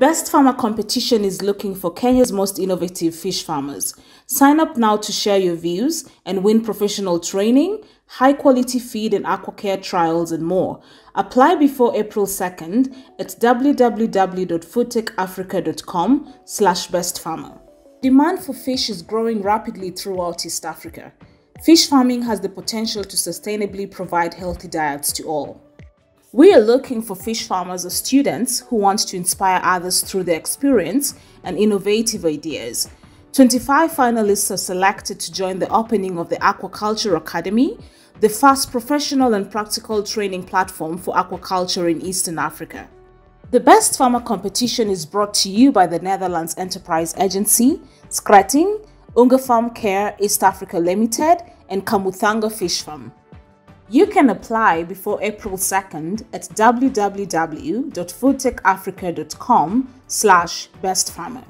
Best Farmer competition is looking for Kenya's most innovative fish farmers. Sign up now to share your views and win professional training, high-quality feed and aquacare trials, and more. Apply before April 2nd at www.foodtechafrica.com/bestfarmer. Demand for fish is growing rapidly throughout East Africa. Fish farming has the potential to sustainably provide healthy diets to all. We are looking for fish farmers or students who want to inspire others through their experience and innovative ideas. 25 finalists are selected to join the opening of the Aquaculture Academy, the first professional and practical training platform for aquaculture in Eastern Africa. The Best Farmer competition is brought to you by the Netherlands Enterprise Agency, Skretting, Unga Farm Care East Africa Limited, and Kamuthanga Fish Farm. You can apply before April 2nd at www.foodtechafrica.com/bestfarmer.